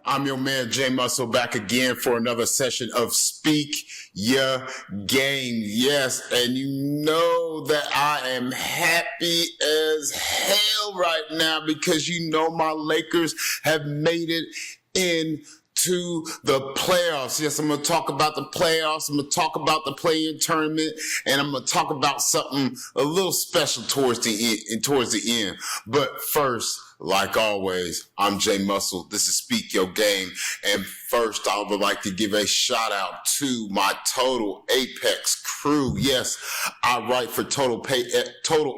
I'm your man, Jay Muscle, back again for another session of Speak Ya Game. Yes, and you know that I am happy as hell right now because you know my Lakers have made it into the playoffs. Yes, I'm going to talk about the playoffs. I'm going to talk about the play-in tournament, and I'm going to talk about something a little special towards the end. But first, like always, I'm Jay Muscle. This is Speak Your Game. And first, I would like to give a shout out to my Total Apex crew. Yes, I write for Total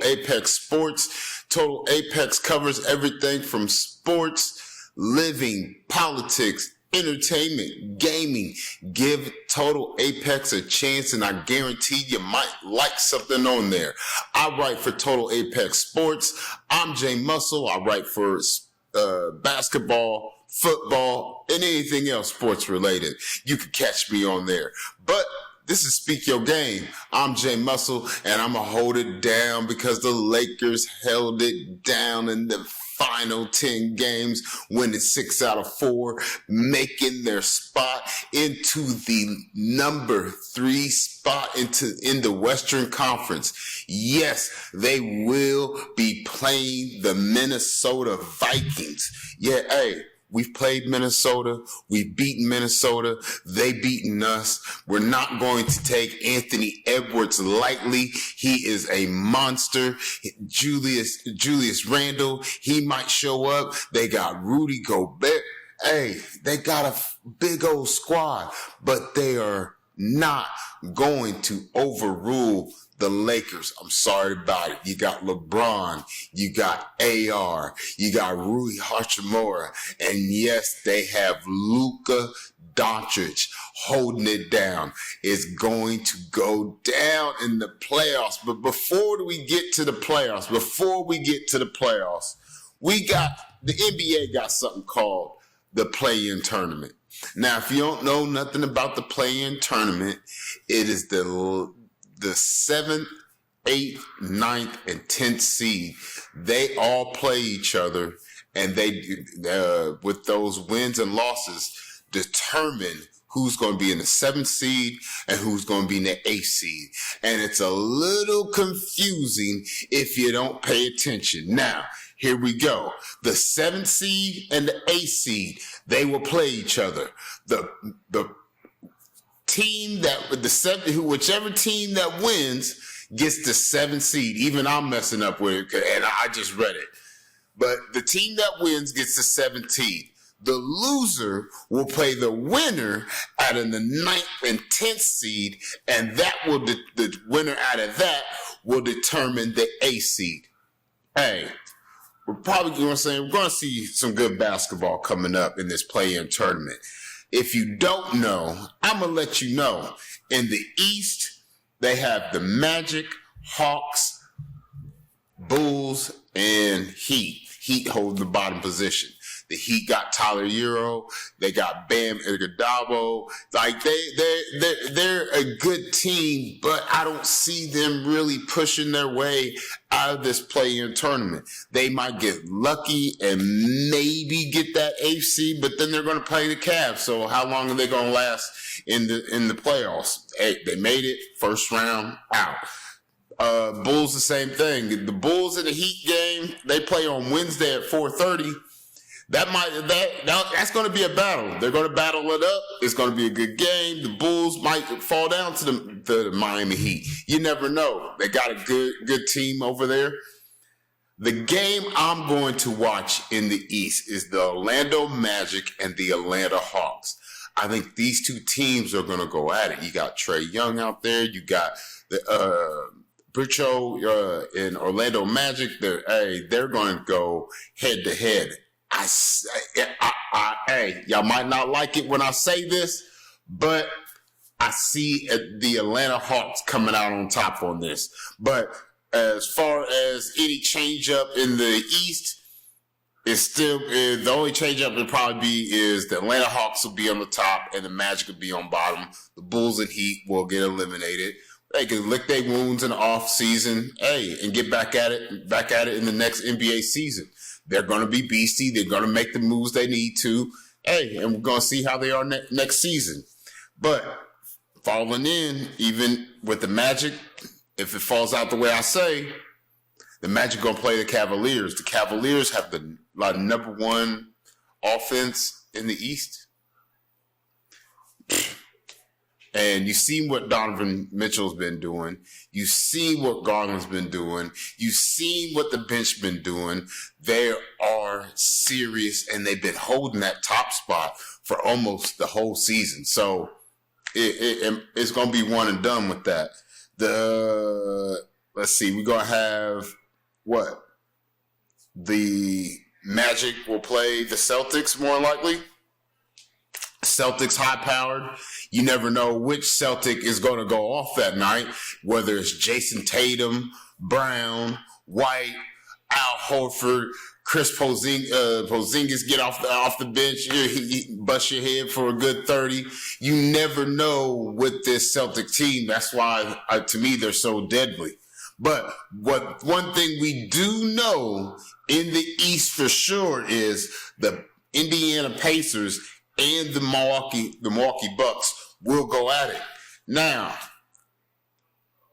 Apex Sports. Total Apex covers everything from sports, living, politics, entertainment, gaming. Give Total Apex a chance and I guarantee you might like something on there. I write for Total Apex Sports. I'm Jay Muscle. I write for basketball, football, and anything else sports related. You can catch me on there. But this is Speak Your Game. I'm Jay Muscle, and I'm going to hold it down because the Lakers held it down in the final 10 games, winning 6 out of 4, making their spot into the number 3 spot in the Western Conference. Yes, they will be playing the Minnesota Vikings. Yeah, hey. We've played Minnesota. We've beaten Minnesota. They beaten us. We're not going to take Anthony Edwards lightly. He is a monster. Julius Randle, he might show up. They got Rudy Gobert. Hey, they got a big old squad, but they are not going to overrule the Lakers. I'm sorry about it. You got LeBron, you got AR, you got Rui Hachimura, and yes, they have Luka Doncic holding it down. It's going to go down in the playoffs. But before we get to the playoffs, the NBA got something called the play-in tournament. Now, if you don't know nothing about the play-in tournament, it is the 7th, 8th, 9th, and 10th seed. They all play each other, and they, with those wins and losses, determine who's going to be in the 7th seed and who's going to be in the 8th seed. And it's a little confusing if you don't pay attention. Now, here we go. The 7th seed and the 8th seed, they will play each other. The team whichever team that wins gets the 7th seed. Even I'm messing up with it, and I just read it. But the team that wins gets the 7th seed. The loser will play the winner out of the 9th and 10th seed, and that will the winner out of that will determine the 8th seed. Hey, we're going to see some good basketball coming up in this play-in tournament. If you don't know, I'm going to let you know. In the East, they have the Magic, Hawks, Bulls, and Heat. Heat holding the bottom position. The Heat got Tyler Hero. They got Bam Iguodala. Like they're a good team, but I don't see them really pushing their way out of this play-in tournament. They might get lucky and maybe get that 8th seed, but then they're going to play the Cavs. So how long are they going to last in the playoffs? Hey, they made it first round out. Bulls the same thing. The Bulls in the Heat game, they play on Wednesday at 4:30. That's going to be a battle. They're going to battle it up. It's going to be a good game. The Bulls might fall down to the Miami Heat. You never know. They got a good team over there. The game I'm going to watch in the East is the Orlando Magic and the Atlanta Hawks. I think these two teams are going to go at it. You got Trae Young out there. You got the Bricho in Orlando Magic. They're going to go head to head. Hey, y'all might not like it when I say this, but I see the Atlanta Hawks coming out on top on this. But as far as any change up in the East, it's still the only change up will probably be is the Atlanta Hawks will be on the top and the Magic will be on bottom. The Bulls and Heat will get eliminated. They can lick their wounds in the off season, and get back at it in the next NBA season. They're going to be beastie. They're going to make the moves they need to. And we're going to see how they are next season. But falling in, even with the Magic, if it falls out the way I say, the Magic going to play the Cavaliers. The Cavaliers have the number one offense in the East. And you've seen what Donovan Mitchell's been doing. You've seen what Garland's been doing. You've seen what the bench been doing. They are serious, and they've been holding that top spot for almost the whole season. So it's going to be one and done with that. Let's see, we're going to have what? The Magic will play the Celtics more likely. Celtics high-powered. You never know which Celtic is going to go off that night, whether it's Jason Tatum, Brown, White, Al Horford, Chris Porzingis get off the bench. He bust your head for a good 30. You never know with this Celtic team. That's why, to me, they're so deadly. But one thing we do know in the East for sure is the Indiana Pacers and the Milwaukee Bucks will go at it. Now,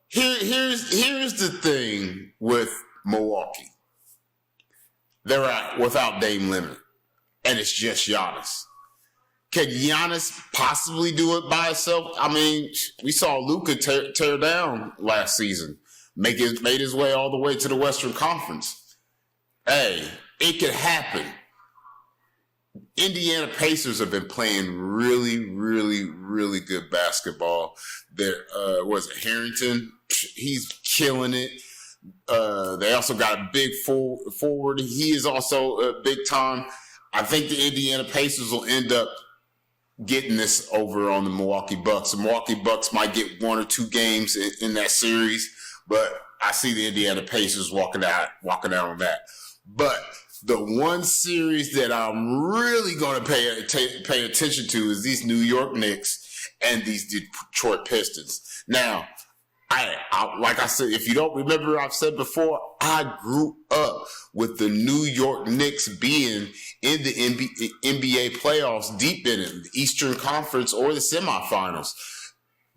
here's the thing with Milwaukee. They're out without Dame Lillard, and it's just Giannis. Can Giannis possibly do it by himself? I mean, we saw Luka tear down last season, made his way all the way to the Western Conference. Hey, it could happen. Indiana Pacers have been playing really, really, really good basketball. There was it Harrington. He's killing it. They also got a big forward. He is also big time. I think the Indiana Pacers will end up getting this over on the Milwaukee Bucks. The Milwaukee Bucks might get 1 or 2 games in that series, but I see the Indiana Pacers walking out on that. But the one series that I'm really going to pay attention to is these New York Knicks and these Detroit Pistons. Now, I like I said, if you don't remember, I've said before, I grew up with the New York Knicks being in the NBA playoffs, deep in it, the Eastern Conference or the semifinals.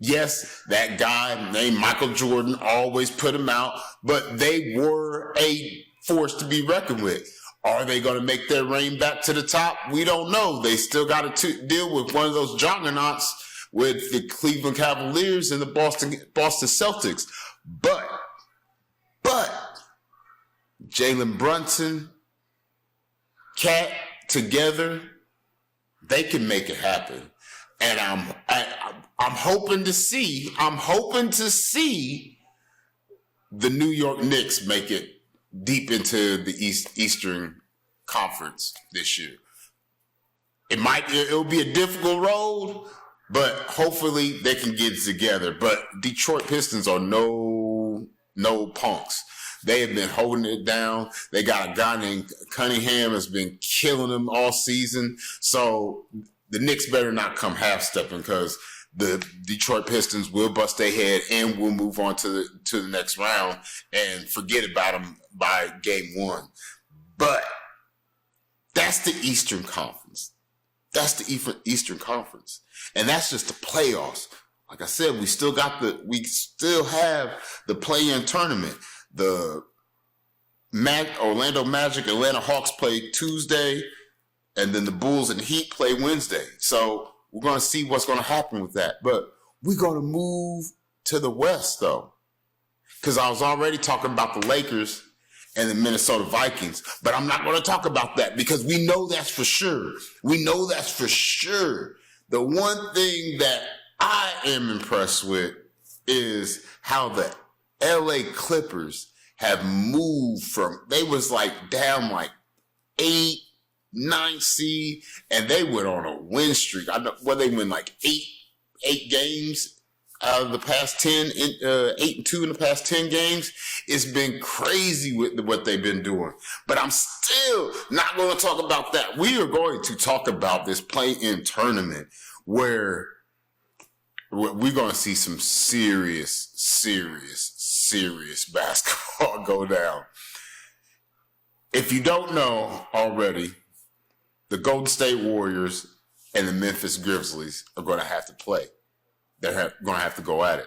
Yes, that guy named Michael Jordan always put them out, but they were a force to be reckoned with. Are they going to make their reign back to the top? We don't know. They still got to deal with one of those juggernauts with the Cleveland Cavaliers and the Boston Celtics. But Jalen Brunson, Cat together, they can make it happen. And I'm hoping to see the New York Knicks make it deep into the Eastern Conference this year. It'll be a difficult road, but hopefully they can get it together. But Detroit Pistons are no punks. They have been holding it down. They got a guy named Cunningham has been killing them all season. So the Knicks better not come half-stepping, because the Detroit Pistons will bust their head and will move on to the next round and forget about them by game 1. But that's the Eastern Conference. That's the Eastern Conference. And that's just the playoffs. Like I said, we still have the play-in tournament. The Orlando Magic, Atlanta Hawks play Tuesday, and then the Bulls and Heat play Wednesday. So we're going to see what's going to happen with that. But we're going to move to the West, though, because I was already talking about the Lakers and the Minnesota Vikings. But I'm not going to talk about that because we know that's for sure. We know that's for sure. The one thing that I am impressed with is how the LA Clippers have moved from, they was like down like 8, 9 seed, and they went on a win streak. I know, well, they win like eight games out of the past 8-2 in the past 10 games. It's been crazy with what they've been doing. But I'm still not going to talk about that. We are going to talk about this play-in tournament where we're going to see some serious basketball go down. If you don't know already, the Golden State Warriors and the Memphis Grizzlies are going to have to play. They're going to have to go at it.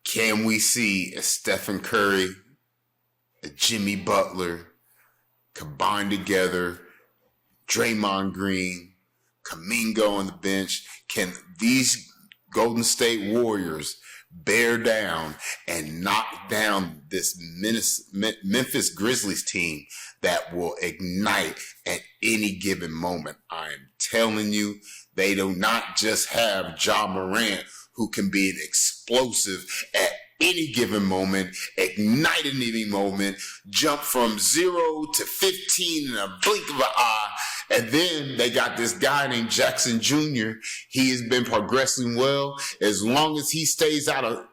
Can we see a Stephen Curry, a Jimmy Butler combined together, Draymond Green, Kuminga on the bench? Can these Golden State Warriors bear down and knock down this Memphis Grizzlies team that will ignite at any given moment? I am telling you, they do not just have Ja Morant, who can be an explosive at any given moment, ignite at any moment, jump from 0 to 15 in a blink of an eye. And then they got this guy named Jackson Jr. He has been progressing well. As long as he stays out of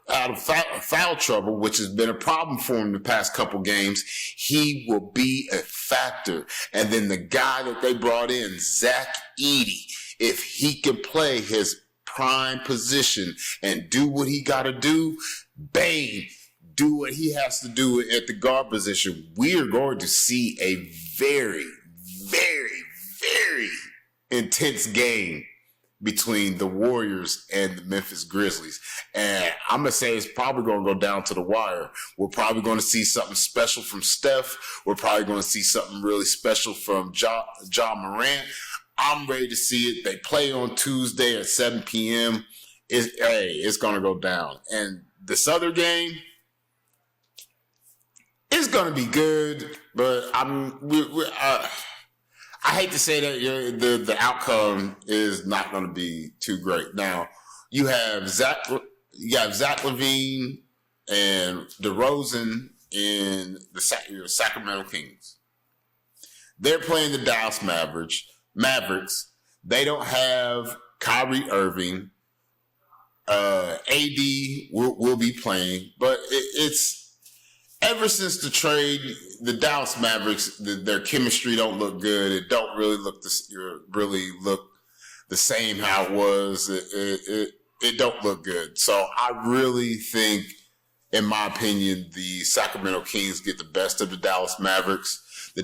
foul trouble, which has been a problem for him the past couple games, he will be a factor. And then the guy that they brought in, Zach Edey, if he can play his prime position and do what he got to do, bang, do what he has to do at the guard position, we are going to see a very intense game between the Warriors and the Memphis Grizzlies. And I'm going to say it's probably going to go down to the wire. We're probably going to see something special from Steph. We're probably going to see something really special from Ja Morant. I'm ready to see it. They play on Tuesday at 7 p.m. It's going to go down. And this other game, it's going to be good, but I hate to say that the outcome is not going to be too great. Now, you have Zach LaVine and DeRozan in the Sacramento Kings. They're playing the Dallas Mavericks. They don't have Kyrie Irving. AD will be playing, but it's ever since the trade, the Dallas Mavericks, their chemistry don't look good. It don't really look the same how it was. It don't look good. So I really think, in my opinion, the Sacramento Kings get the best of the Dallas Mavericks. The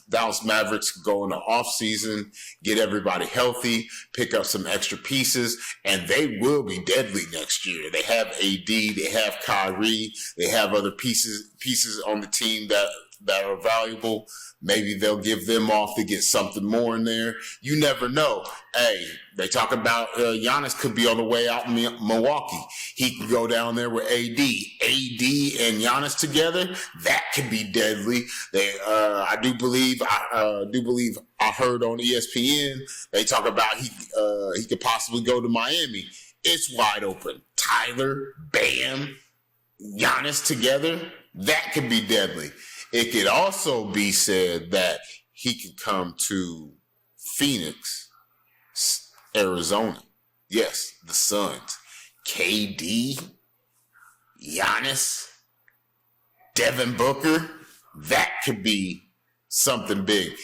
Dallas Mavericks go in the offseason, get everybody healthy, pick up some extra pieces, and they will be deadly next year. They have AD, they have Kyrie, they have other pieces on the team that are valuable. Maybe they'll give them off to get something more in there. You never know. Hey, they talk about Giannis could be on the way out in Milwaukee. He could go down there with AD. AD and Giannis together, that could be deadly. I do believe I heard on ESPN they talk about he could possibly go to Miami. It's wide open. Tyler, Bam, Giannis together, that could be deadly. It could also be said that he could come to Phoenix, Arizona. Yes, the Suns. KD, Giannis, Devin Booker, that could be something big.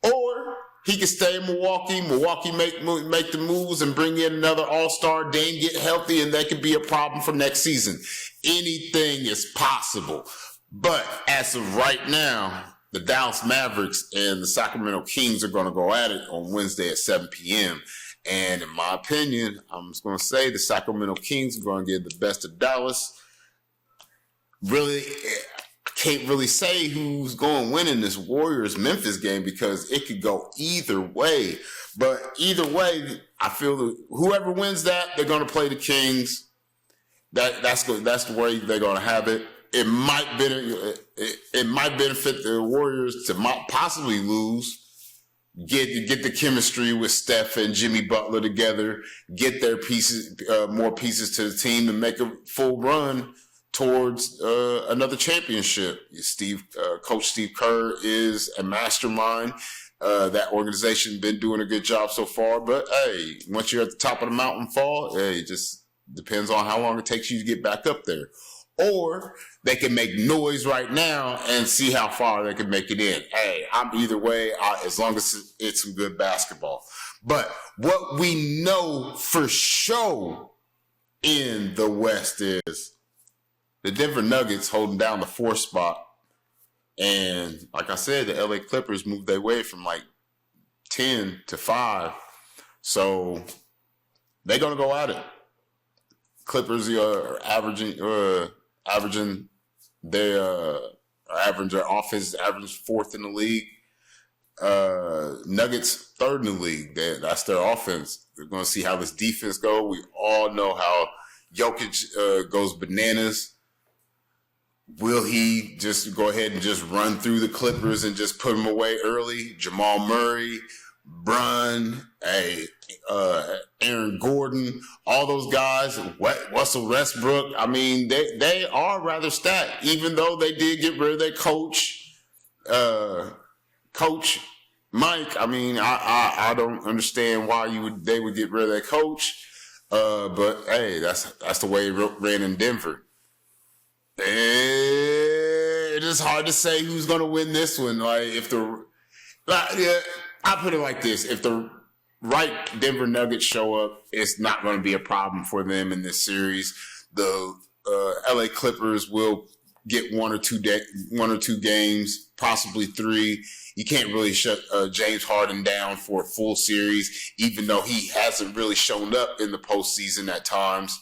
Or he could stay in Milwaukee. Milwaukee make the moves and bring in another all-star. Dame get healthy, and that could be a problem for next season. Anything is possible. But as of right now, the Dallas Mavericks and the Sacramento Kings are going to go at it on Wednesday at 7 p.m. And in my opinion, I'm just going to say the Sacramento Kings are going to get the best of Dallas. Really, I can't really say who's going to win in this Warriors-Memphis game because it could go either way. But either way, I feel that whoever wins that, they're going to play the Kings. That's the way they're going to have it. It might benefit the Warriors to possibly lose, get the chemistry with Steph and Jimmy Butler together, get their more pieces to the team, and make a full run towards another championship. Coach Steve Kerr is a mastermind. That organization been doing a good job so far, but hey, once you're at the top of the mountain fall, hey, just Depends on how long it takes you to get back up there. Or they can make noise right now and see how far they can make it in. Hey, I'm either way, as long as it's some good basketball. But what we know for sure in the West is the Denver Nuggets holding down the 4th spot. And like I said, the LA Clippers moved their way from like 10 to 5. So they're going to go at it. Clippers are averaging their offense, average 4th in the league. Nuggets 3rd in the league. That's their offense. We're going to see how this defense go. We all know how Jokic goes bananas. Will he just go ahead and just run through the Clippers and just put them away early? Jamal Murray, Brun, Aaron Gordon, all those guys, Russell Westbrook. I mean, they are rather stacked, even though they did get rid of their coach, Coach Mike. I mean, I don't understand why they would get rid of their coach. But hey, that's the way it ran in Denver. It is hard to say who's going to win this one. I put it like this: if the right Denver Nuggets show up, it's not going to be a problem for them in this series. The LA Clippers will get one or two games, possibly 3. You can't really shut James Harden down for a full series, even though he hasn't really shown up in the postseason at times.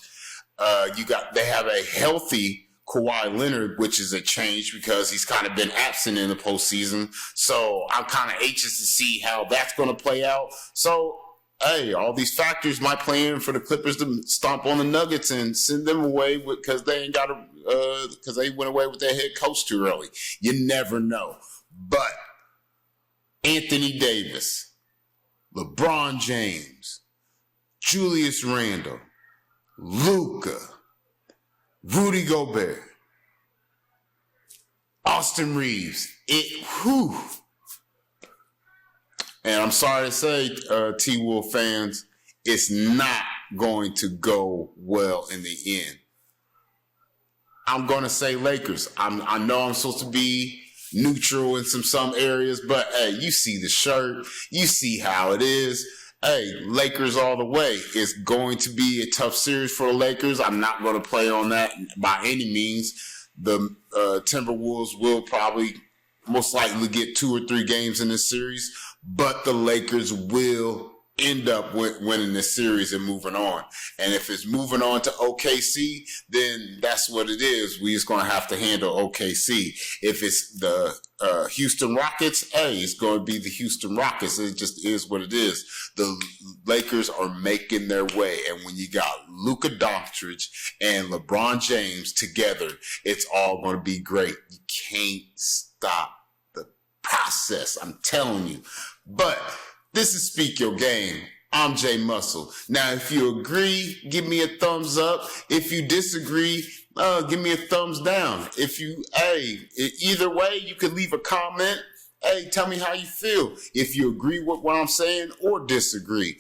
They have a healthy Kawhi Leonard, which is a change because he's kind of been absent in the postseason. So I'm kind of anxious to see how that's going to play out. So, hey, all these factors might play in for the Clippers to stomp on the Nuggets and send them away because they went away with their head coach too early. You never know. But Anthony Davis, LeBron James, Julius Randle, Luka, Rudy Gobert, Austin Reeves. And I'm sorry to say, T-Wolf fans, it's not going to go well in the end. I'm going to say Lakers. I know I'm supposed to be neutral in some areas, but hey, you see the shirt. You see how it is. Hey, Lakers all the way. It's going to be a tough series for the Lakers. I'm not going to play on that by any means. The Timberwolves will probably most likely get 2 or 3 games in this series, but the Lakers will end up winning this series and moving on. And if it's moving on to OKC, then that's what it is. We just going to have to handle OKC. If it's the Houston Rockets, hey, it's going to be the Houston Rockets. It just is what it is. The Lakers are making their way. And when you got Luka Doncic and LeBron James together, it's all going to be great. You can't stop the process. I'm telling you. But this is Speak Your Game. I'm Jay Muscle. Now, if you agree, give me a thumbs up. If you disagree, give me a thumbs down. Either way, you can leave a comment. Hey, tell me how you feel. If you agree with what I'm saying or disagree.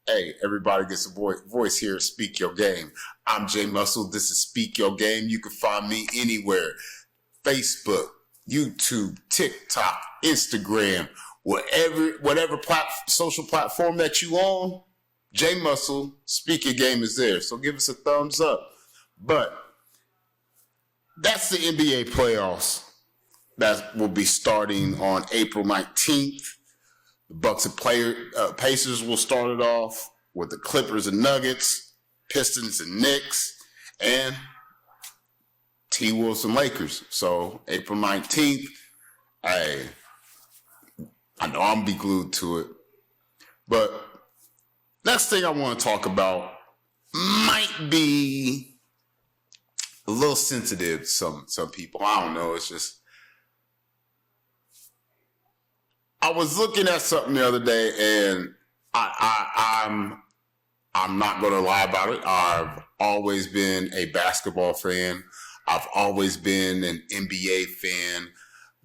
Hey, everybody gets a voice here at Speak Your Game. I'm Jay Muscle. This is Speak Your Game. You can find me anywhere. Facebook, YouTube, TikTok, Instagram, whatever social platform that you own, J Muscle, Speak Your Game is there. So give us a thumbs up. But that's the NBA playoffs that will be starting on April 19th. The Bucks and Pacers will start it off with the Clippers and Nuggets, Pistons and Knicks, and T-Wolves and Lakers. So April 19th, I know I'm going to be glued to it. But next thing I want to talk about might be a little sensitive to some people. I don't know. It's just, I was looking at something the other day, and I'm not going to lie about it. I've always been a basketball fan. I've always been an NBA fan.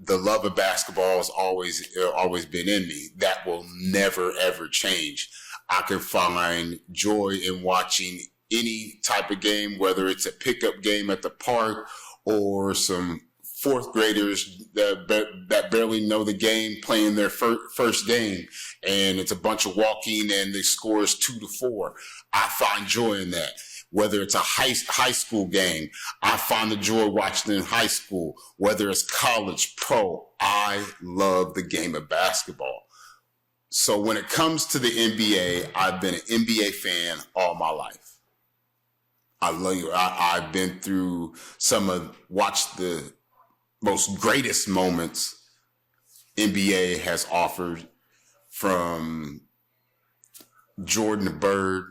The love of basketball has always been in me. That will never, ever change. I can find joy in watching any type of game, whether it's a pickup game at the park or some fourth graders that barely know the game playing their first game, and it's a bunch of walking and the score is 2-4. I find joy in that. Whether it's a high school game, I find the joy watching in high school. Whether it's college, pro, I love the game of basketball. So when it comes to the NBA, I've been an NBA fan all my life. I've been through watched the most greatest moments NBA has offered, from Jordan the Bird,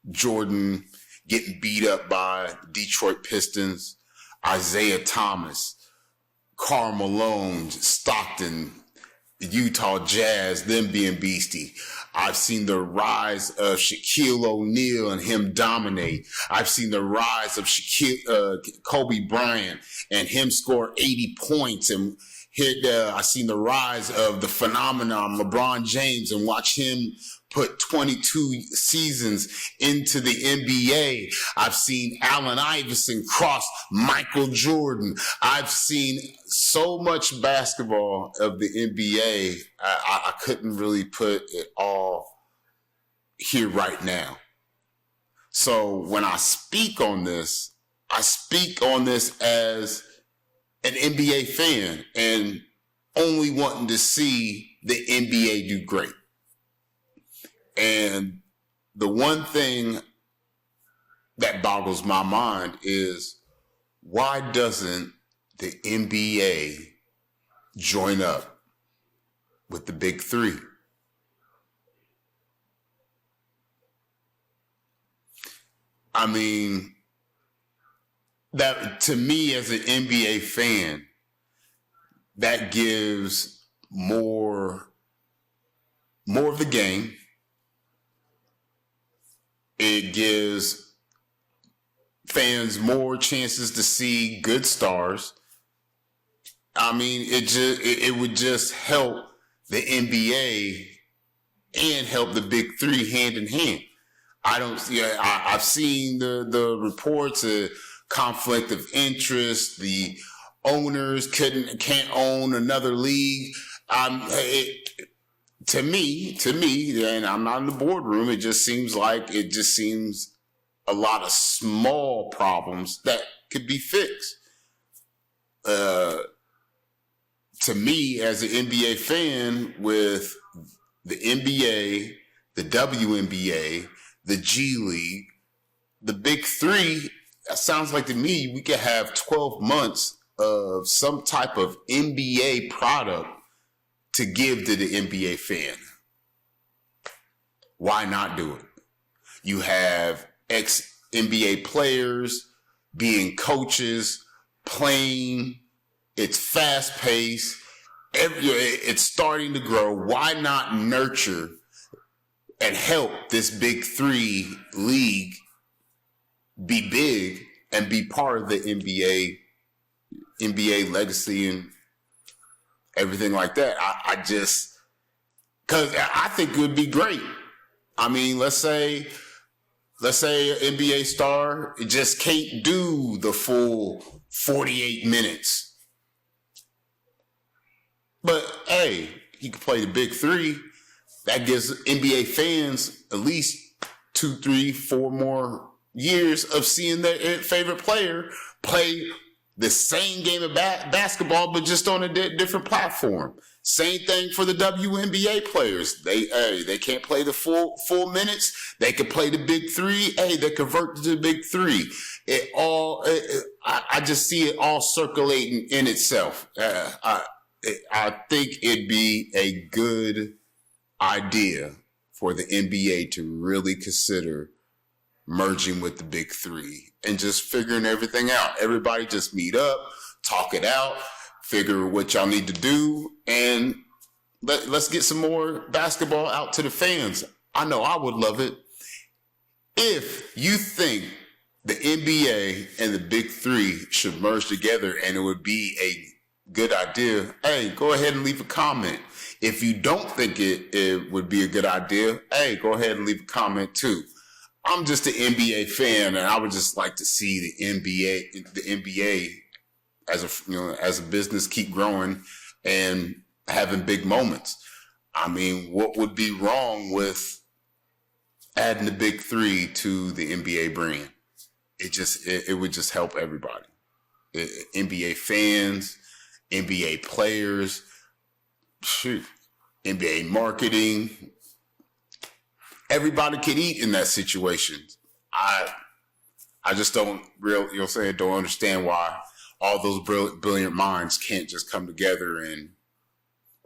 Jordan getting beat up by Detroit Pistons, Isaiah Thomas, Karl Malone, Stockton, Utah Jazz, them being beastie. I've seen the rise of Shaquille O'Neal and him dominate. I've seen the rise of Kobe Bryant and him score 80 points and I've seen the rise of the phenomenon LeBron James and watch him put 22 seasons into the NBA. I've seen Allen Iverson cross Michael Jordan. I've seen so much basketball of the NBA. I couldn't really put it all here right now. So when I speak on this as an NBA fan and only wanting to see the NBA do great. And the one thing that boggles my mind is, why doesn't the NBA join up with the big three? I mean, that to me as an NBA fan, that gives more of the game. It gives fans more chances to see good stars. I mean, it would just help the NBA and help the big three hand in hand. I've seen the reports of conflict of interest. The owners can't own another league. To me, and I'm not in the boardroom, it just seems a lot of small problems that could be fixed. To me, as an NBA fan, with the NBA, the WNBA, the G League, the big three, it sounds like to me we could have 12 months of some type of NBA product to give to the NBA fan. Why not do it? You have ex-NBA players being coaches, playing. It's fast-paced. It's starting to grow. Why not nurture and help this big three league be big and be part of the NBA legacy and everything like that? Because I think it would be great. I mean, let's say an NBA star just can't do the full 48 minutes. But hey, he can play the big three. That gives NBA fans at least 2, 3, 4 more years of seeing their favorite player play the same game of basketball, but just on a different platform. Same thing for the WNBA players. They can't play the full minutes. They can play the big three. They convert to the big three. I just see it all circulating in itself. I think it'd be a good idea for the NBA to really consider merging with the big three and just figuring everything out. Everybody just meet up, talk it out, figure what y'all need to do, and let's get some more basketball out to the fans. I know I would love it. If you think the NBA and the big three should merge together and it would be good idea, hey, go ahead and leave a comment. If you don't think it would be a good idea, hey, go ahead and leave a comment too. I'm just an NBA fan, and I would just like to see the NBA as a business keep growing and having big moments. I mean, what would be wrong with adding the big three to the NBA brand? It would just help everybody. NBA fans, NBA players, NBA marketing. Everybody could eat in that situation. I just don't don't understand why all those brilliant minds can't just come together and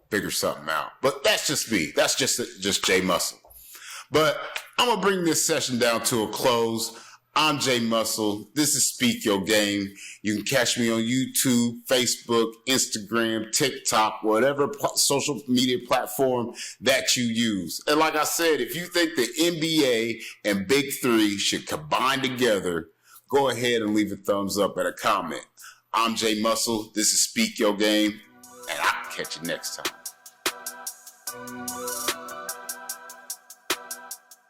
figure something out. But that's just me. That's just Jay Muscle. But I'm going to bring this session down to a close. I'm Jay Muscle. This is Speak Your Game. You can catch me on YouTube, Facebook, Instagram, TikTok, whatever social media platform that you use. And like I said, if you think the NBA and Big Three should combine together, go ahead and leave a thumbs up and a comment. I'm Jay Muscle. This is Speak Your Game, and I'll catch you next time.